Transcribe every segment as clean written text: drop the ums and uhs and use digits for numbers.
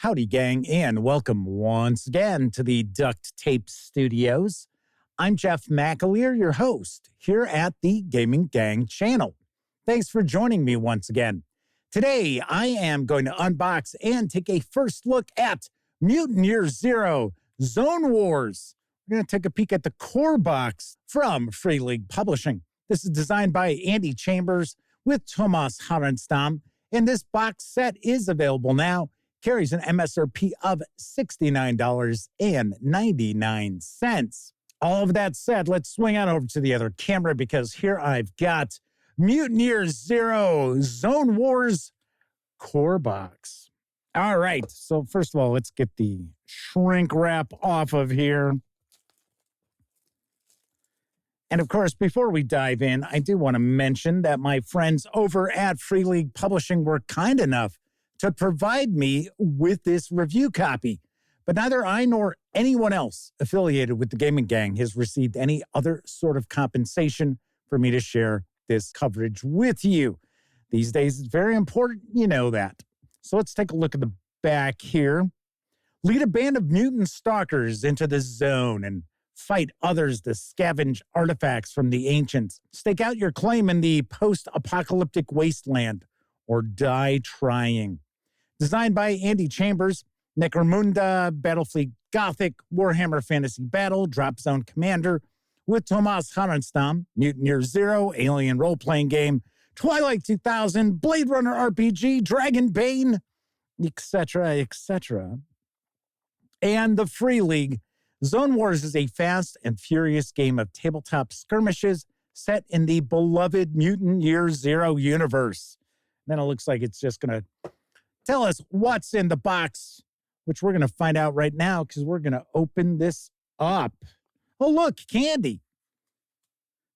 Howdy, gang, and welcome once again to the Duct Tape Studios. I'm Jeff McAleer, your host, here at the Gaming Gang channel. Thanks for joining me once again. Today, I am going to unbox and take a first look at Mutant Year Zero Zone Wars. We're going to take a peek at the core box from Free League Publishing. This is designed by Andy Chambers with Tomas Harenstam, and this box set is available now. Carries an MSRP of $69.99. All of that said, let's swing on over to the other camera because here I've got Mutant Year Zero Zone Wars core box. All right, so first of all, let's get the shrink wrap off of here. And of course, before we dive in, I do want to mention that my friends over at Free League Publishing were kind enough to provide me with this review copy. But neither I nor anyone else affiliated with the Gaming Gang has received any other sort of compensation for me to share this coverage with you. These days, it's very important, you know that. So let's take a look at the back here. Lead a band of mutant stalkers into the zone and fight others to scavenge artifacts from the ancients. Stake out your claim in the post-apocalyptic wasteland or die trying. Designed by Andy Chambers, Necromunda, Battlefleet Gothic, Warhammer Fantasy Battle, Drop Zone Commander, with Tomas Harenstam, Mutant Year Zero, Alien Role-Playing Game, Twilight 2000, Blade Runner RPG, Dragon Bane, etc., etc. And the Free League. Zone Wars is a fast and furious game of tabletop skirmishes set in the beloved Mutant Year Zero universe. Then it looks like it's just going to tell us what's in the box, which we're going to find out right now because we're going to open this up. Oh, look, candy.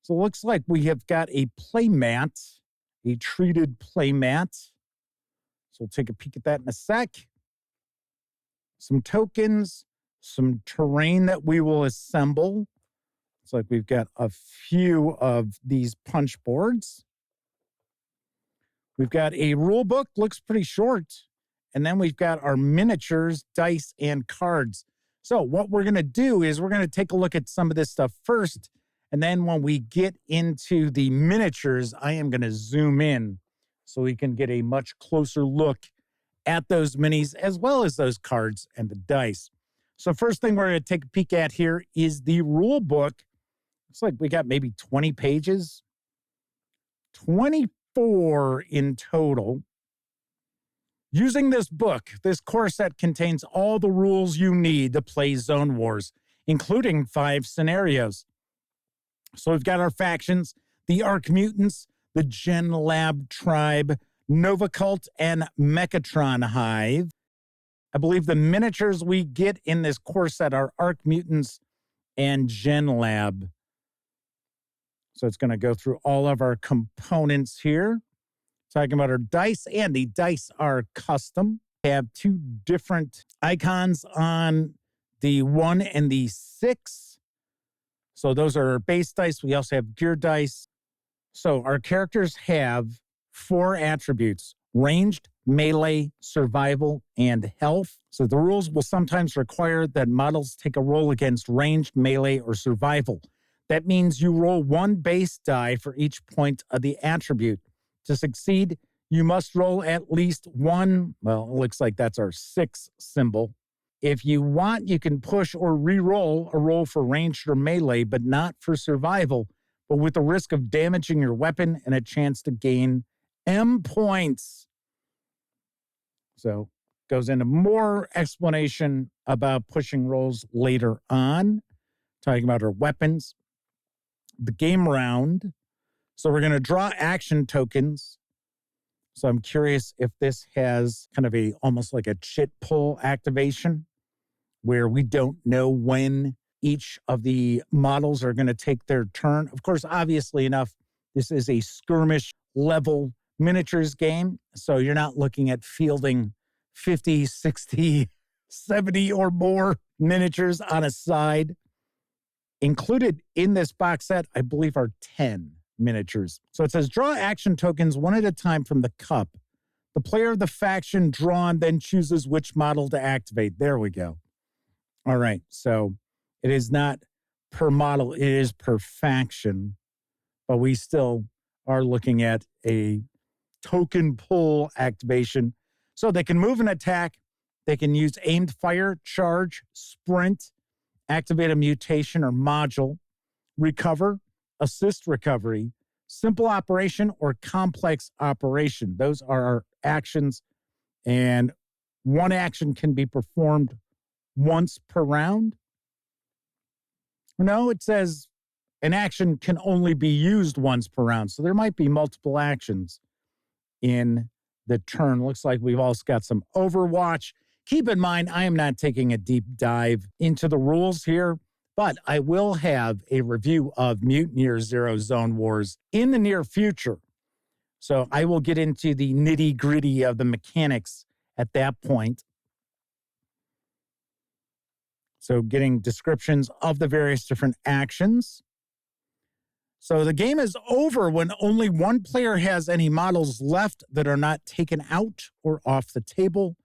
So it looks like we have got a playmat, a treated playmat. So we'll take a peek at that in a sec. Some tokens, some terrain that we will assemble. It's like we've got a few of these punch boards. We've got a rule book, looks pretty short. And then we've got our miniatures, dice, and cards. So what we're going to do is we're going to take a look at some of this stuff first. And then when we get into the miniatures, I am going to zoom in so we can get a much closer look at those minis as well as those cards and the dice. So first thing we're going to take a peek at here is the rule book. Looks like we got maybe 20 pages. 24 in total. Using this book, this core set contains all the rules you need to play Zone Wars, including 5 scenarios. So we've got our factions, the Ark Mutants, the Gen Lab Tribe, Nova Cult, and Mechatron Hive. I believe the miniatures we get in this core set are Ark Mutants and Gen Lab. So it's going to go through all of our components here. Talking about our dice, and the dice are custom. We have 2 different icons on the 1 and the 6. So those are our base dice. We also have gear dice. So our characters have 4 attributes: ranged, melee, survival, and health. So the rules will sometimes require that models take a roll against ranged, melee, or survival. That means you roll 1 base die for each point of the attribute. To succeed, you must roll at least 1, well, it looks like that's our 6 symbol. If you want, you can push or re-roll a roll for ranged or melee, but not for survival, but with the risk of damaging your weapon and a chance to gain M points. So goes into more explanation about pushing rolls later on, talking about our weapons. The game round. So we're going to draw action tokens. So I'm curious if this has kind of almost like a chit pull activation where we don't know when each of the models are going to take their turn. Of course, obviously enough, this is a skirmish level miniatures game. So you're not looking at fielding 50, 60, 70 or more miniatures on a side. Included in this box set, I believe, are 10 miniatures. So it says draw action tokens one at a time from the cup. The player of the faction drawn then chooses which model to activate. There we go. All right, so it is not per model, it is per faction, but we still are looking at a token pull activation. So they can move and attack, they can use aimed fire, charge, sprint, activate a mutation or module, recover, assist recovery, simple operation, or complex operation. Those are our actions, and one action can be performed once per round. No, it says an action can only be used once per round. So there might be multiple actions in the turn. Looks like we've also got some Overwatch. Keep in mind, I am not taking a deep dive into the rules here, but I will have a review of Mutant Year Zero Zone Wars in the near future. So I will get into the nitty-gritty of the mechanics at that point. So getting descriptions of the various different actions. So the game is over when only one player has any models left that are not taken out or off the table,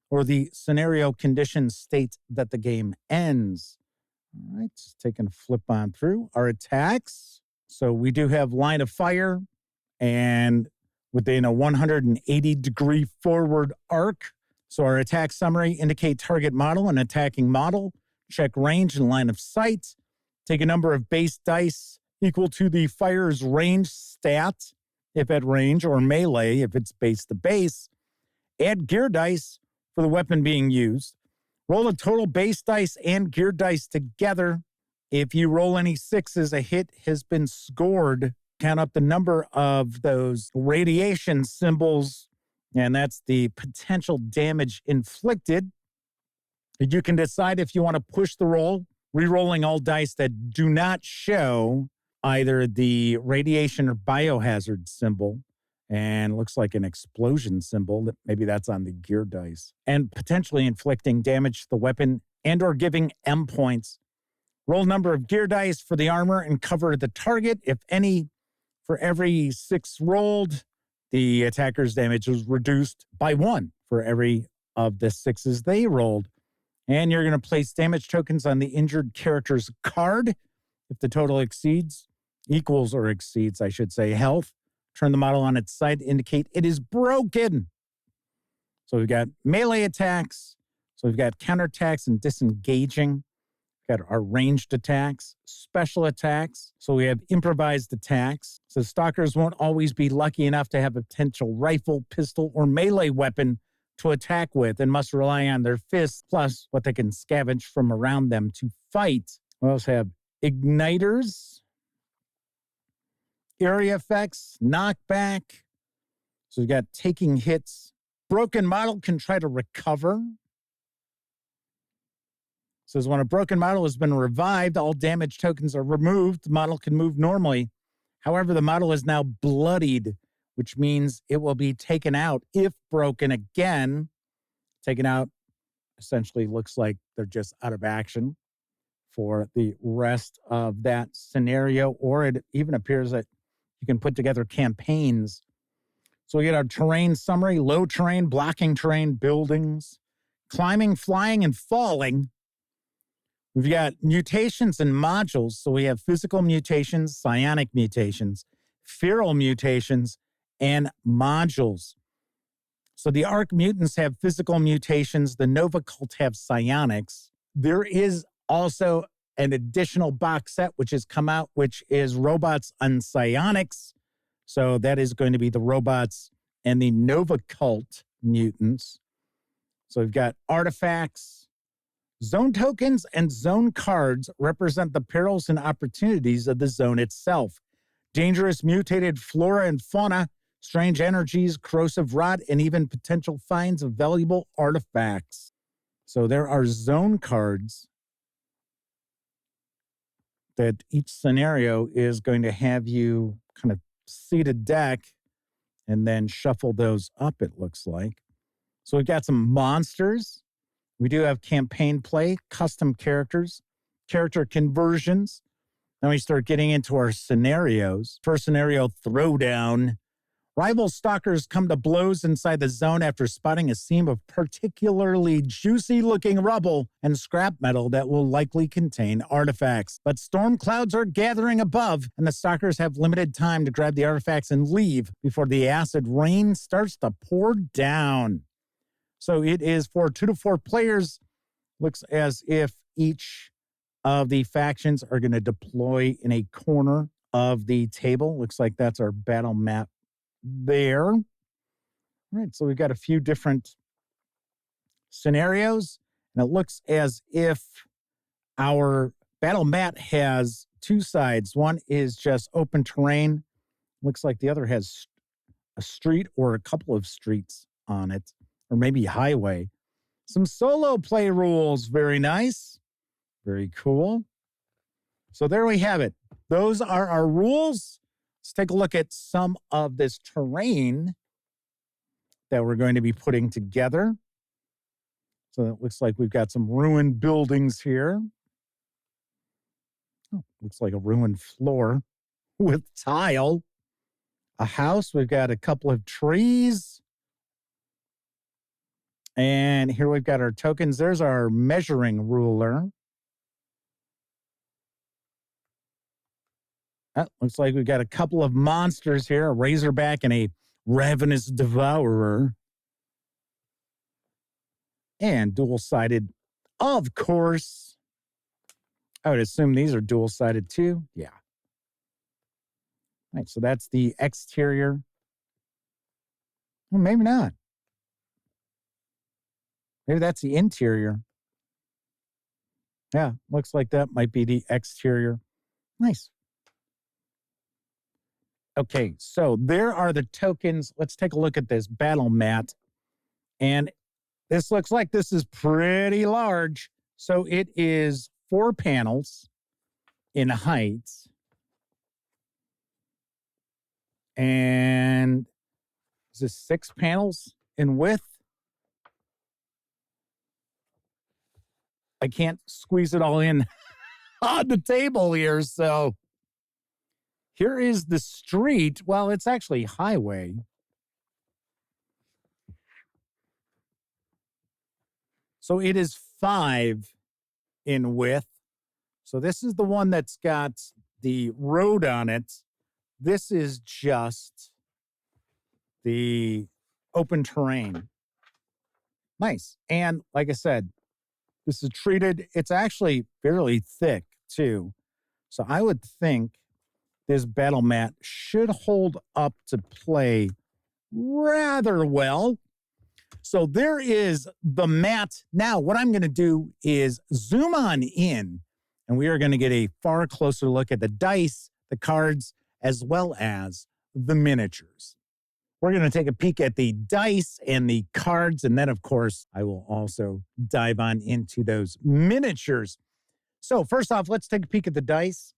or the scenario conditions state that the game ends. All right, just taking a flip on through our attacks. So we do have line of fire, and within a 180-degree forward arc. So our attack summary: indicate target model and attacking model, check range and line of sight, take a number of base dice equal to the fire's range stat, if at range, or melee, if it's base to base, add gear dice for the weapon being used, roll a total base dice and gear dice together. If you roll any sixes, a hit has been scored. Count up the number of those radiation symbols, and that's the potential damage inflicted. You can decide if you want to push the roll, re-rolling all dice that do not show either the radiation or biohazard symbol, and looks like an explosion symbol, that maybe that's on the gear dice, and potentially inflicting damage to the weapon and or giving M points. Roll number of gear dice for the armor and cover the target. If any, for every 6 rolled, the attacker's damage is reduced by 1 for every of the 6s they rolled. And you're going to place damage tokens on the injured character's card. If the total equals or exceeds, I should say, health, turn the model on its side to indicate it is broken. So we've got melee attacks. So we've got counterattacks and disengaging. We've got our ranged attacks, special attacks. So we have improvised attacks. So stalkers won't always be lucky enough to have a potential rifle, pistol, or melee weapon to attack with, and must rely on their fists plus what they can scavenge from around them to fight. We also have igniters, area effects, knockback. So we've got taking hits. Broken model can try to recover. Says when a broken model has been revived, all damage tokens are removed. The model can move normally. However, the model is now bloodied, which means it will be taken out if broken again. Taken out essentially looks like they're just out of action for the rest of that scenario, or it even appears that you can put together campaigns. So we get our terrain summary: low terrain, blocking terrain, buildings, climbing, flying, and falling. We've got mutations and modules. So we have physical mutations, psionic mutations, feral mutations, and modules. So the Ark mutants have physical mutations. The Nova cult have psionics. There is also an additional box set which has come out, which is robots and psionics. So that is going to be the robots and the Nova cult mutants. So we've got artifacts. Zone tokens and zone cards represent the perils and opportunities of the zone itself. Dangerous mutated flora and fauna, strange energies, corrosive rot, and even potential finds of valuable artifacts. So there are zone cards that each scenario is going to have you kind of seed a deck and then shuffle those up, it looks like. So we've got some monsters. We do have campaign play, custom characters, character conversions. Then we start getting into our scenarios. First scenario, throwdown. Rival stalkers come to blows inside the zone after spotting a seam of particularly juicy-looking rubble and scrap metal that will likely contain artifacts. But storm clouds are gathering above, and the stalkers have limited time to grab the artifacts and leave before the acid rain starts to pour down. So it is for 2 to 4 players. Looks as if each of the factions are going to deploy in a corner of the table. Looks like that's our battle map there. All right, so we've got a few different scenarios, and it looks as if our battle map has 2 sides. One is just open terrain. Looks like the other has a street or a couple of streets on it, or maybe highway. Some solo play rules. Very nice. Very cool. So there we have it. Those are our rules. Let's take a look at some of this terrain that we're going to be putting together. So it looks like we've got some ruined buildings here. Oh, looks like a ruined floor with tile. A house. We've got a couple of trees. And here we've got our tokens. There's our measuring ruler. Looks like we've got a couple of monsters here, a razorback and a ravenous devourer. And dual-sided, of course. I would assume these are dual-sided too. Yeah. All right, so that's the exterior. Well, maybe not. Maybe that's the interior. Yeah, looks like that might be the exterior. Nice. Okay, so there are the tokens. Let's take a look at this battle mat. And this looks like this is pretty large. So it is 4 panels in height. And is this 6 panels in width? I can't squeeze it all in on the table here, so here is the street. Well, it's actually highway. So it is 5 in width. So this is the one that's got the road on it. This is just the open terrain. Nice. And like I said, this is treated. It's actually fairly thick too. So I would think this battle mat should hold up to play rather well. So there is the mat. Now, what I'm going to do is zoom on in, and we are going to get a far closer look at the dice, the cards, as well as the miniatures. We're going to take a peek at the dice and the cards, and then, of course, I will also dive on into those miniatures. So first off, let's take a peek at the dice.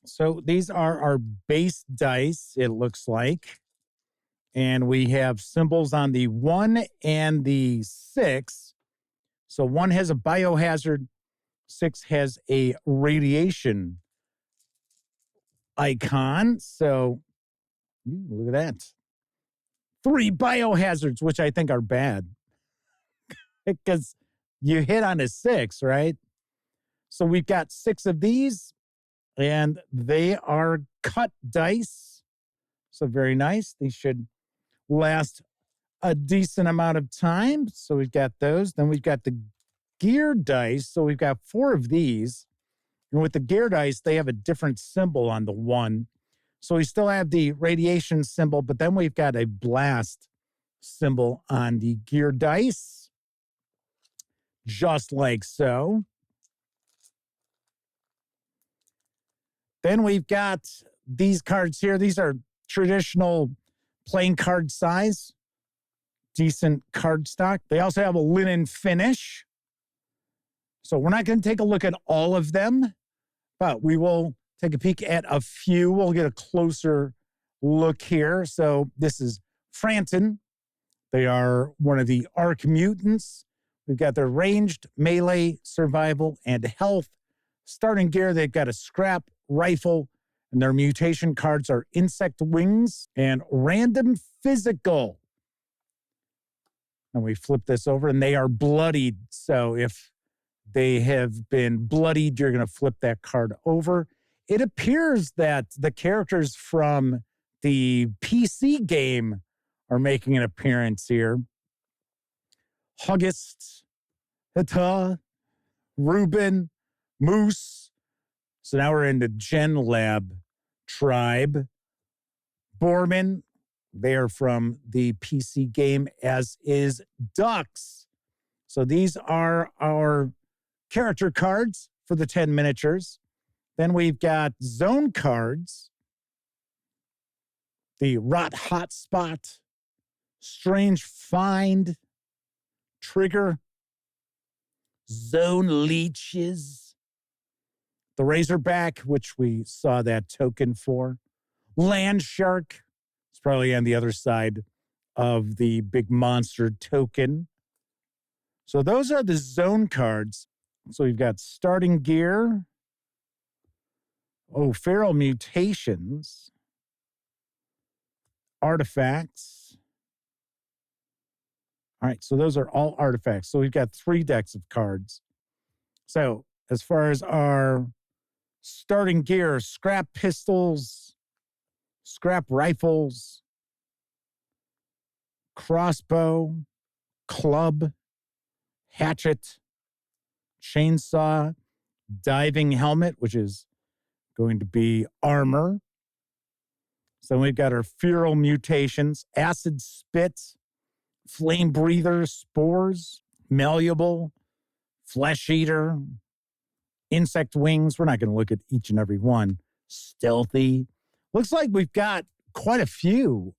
So these are our base dice, it looks like. And we have symbols on the 1 and the 6. So 1 has a biohazard, 6 has a radiation icon. So look at that. 3 biohazards, which I think are bad. Because you hit on a 6, right? So we've got 6 of these, and they are cut dice. So very nice. They should last a decent amount of time. So we've got those. Then we've got the gear dice. So we've got 4 of these. And with the gear dice, they have a different symbol on the 1. So we still have the radiation symbol, but then we've got a blast symbol on the gear dice. Just like so. Then we've got these cards here. These are traditional playing card size. Decent card stock. They also have a linen finish. So we're not going to take a look at all of them, but we will take a peek at a few. We'll get a closer look here. So this is Franton. They are one of the Ark mutants. We've got their ranged, melee, survival, and health. Starting gear, they've got a scrap rifle, And their mutation cards are insect wings and random physical. And we flip this over and they are bloodied. So if they have been bloodied, you're going to flip that card over. It appears that the characters from the PC game are making an appearance here. Huggist, Hita, Ruben, Moose. So now we're into Gen Lab tribe. Borman, they are from the PC game, as is Ducks. So these are our character cards for the 10 miniatures. Then we've got zone cards. The Rot Hotspot, Strange Find, Trigger, Zone Leeches, the Razorback, which we saw that token for, Land Shark. It's probably on the other side of the big monster token. So those are the zone cards. So we've got starting gear. Oh, feral mutations. Artifacts. All right, so those are all artifacts. So we've got 3 decks of cards. So as far as our starting gear, scrap pistols, scrap rifles, crossbow, club, hatchet, chainsaw, diving helmet, which is going to be armor. So we've got our feral mutations, acid spit, flame breather, spores, malleable, flesh eater, insect wings. We're not going to look at each and every one. Stealthy. Looks like we've got quite a few.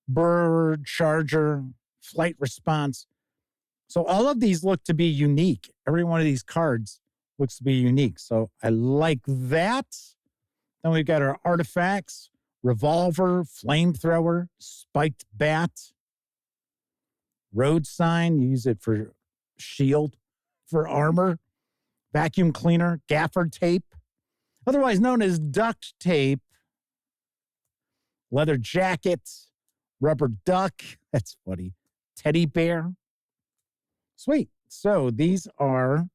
Bird, charger, flight response. So all of these look to be unique. Every one of these cards looks to be unique. So I like that. Then we've got our artifacts, revolver, flamethrower, spiked bat, road sign, use it for shield, for armor, vacuum cleaner, gaffer tape, otherwise known as duct tape, leather jacket, rubber duck, that's funny, teddy bear. Sweet. So these are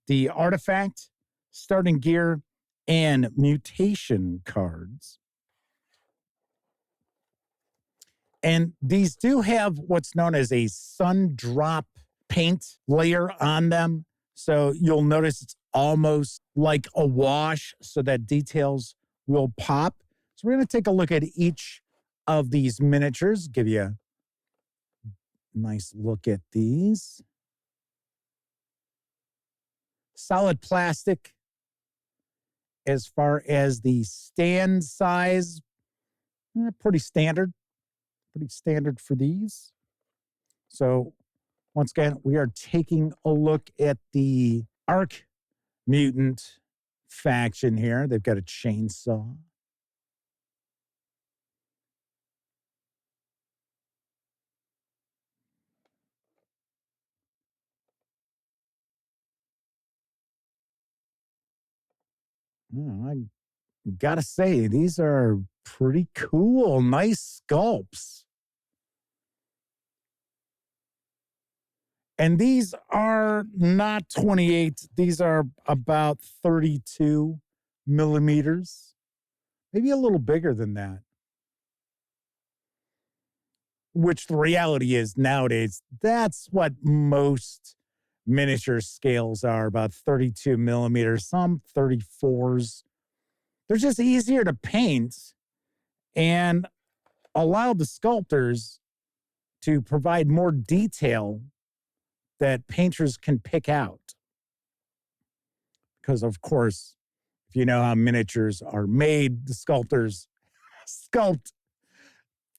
the artifact, starting gear, and mutation cards. And these do have what's known as a sun drop paint layer on them. So you'll notice it's almost like a wash so that details will pop. So we're going to take a look at each of these miniatures, give you a nice look at these. Solid plastic. As far as the stand size, pretty standard for these. So once again, we are taking a look at the Ark Mutant faction here. They've got a chainsaw. I gotta say, these are pretty cool, nice sculpts. And these are not 28. These are about 32 millimeters, maybe a little bigger than that. Which the reality is nowadays, that's what most miniature scales are, about 32 millimeters, some 34s. They're just easier to paint and allow the sculptors to provide more detail that painters can pick out. Because, of course, if you know how miniatures are made, the sculptors sculpt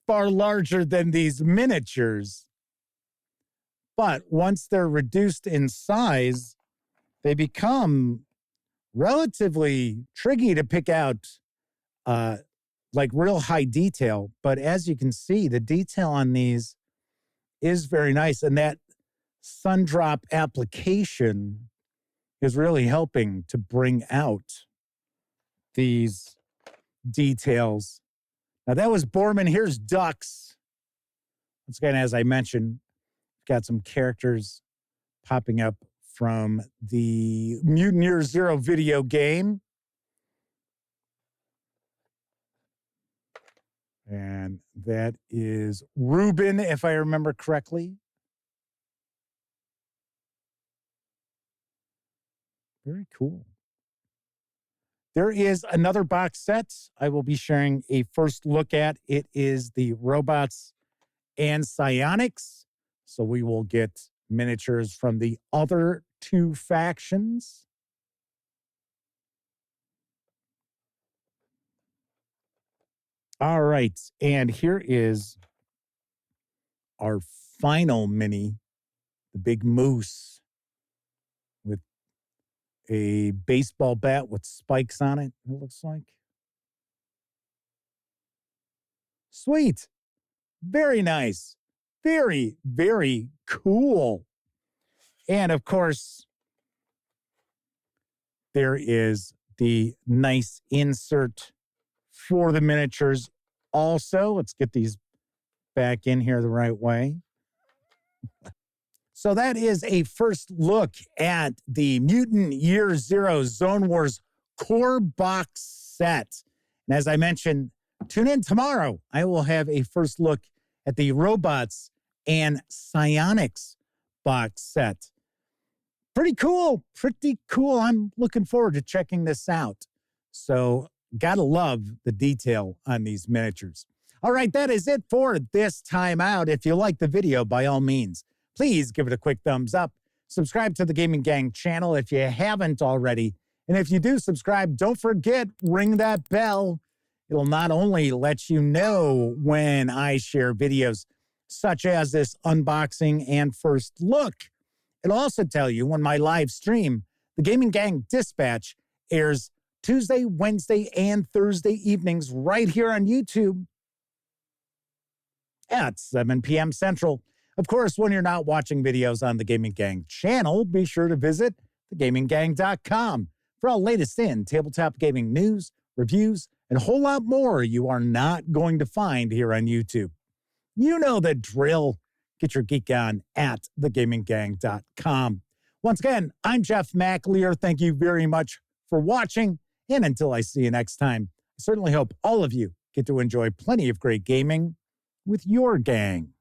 far larger than these miniatures. But once they're reduced in size, they become relatively tricky to pick out, like real high detail. But as you can see, the detail on these is very nice. And that sun drop application is really helping to bring out these details. Now, that was Borman. Here's Ducks. Once again, as I mentioned, got some characters popping up from the Mutant Year Zero video game. And that is Ruben, if I remember correctly. Very cool. There is another box set I will be sharing a first look at. It is the Robots and Psionics. So we will get miniatures from the other two factions. All right. And here is our final mini, the big moose with a baseball bat with spikes on it, it looks like. Sweet. Very nice. Very, very cool. And of course, there is the nice insert for the miniatures also. Let's get these back in here the right way. So that is a first look at the Mutant Year Zero Zone Wars core box set. And as I mentioned, tune in tomorrow. I will have a first look at the Robots and Psionics box set. Pretty cool. Pretty cool. I'm looking forward to checking this out. So gotta love the detail on these miniatures. All right, that is it for this time out. If you like the video, by all means, please give it a quick thumbs up. Subscribe to the Gaming Gang channel if you haven't already. And if you do subscribe, don't forget, ring that bell. It'll not only let you know when I share videos such as this unboxing and first look, it'll also tell you when my live stream, the Gaming Gang Dispatch, airs Tuesday, Wednesday, and Thursday evenings right here on YouTube at 7 p.m. Central. Of course, when you're not watching videos on the Gaming Gang channel, be sure to visit thegaminggang.com for all latest in tabletop gaming news, reviews, and a whole lot more you are not going to find here on YouTube. You know the drill. Get your geek on at thegaminggang.com. Once again, I'm Jeff McAleer. Thank you very much for watching. And until I see you next time, I certainly hope all of you get to enjoy plenty of great gaming with your gang.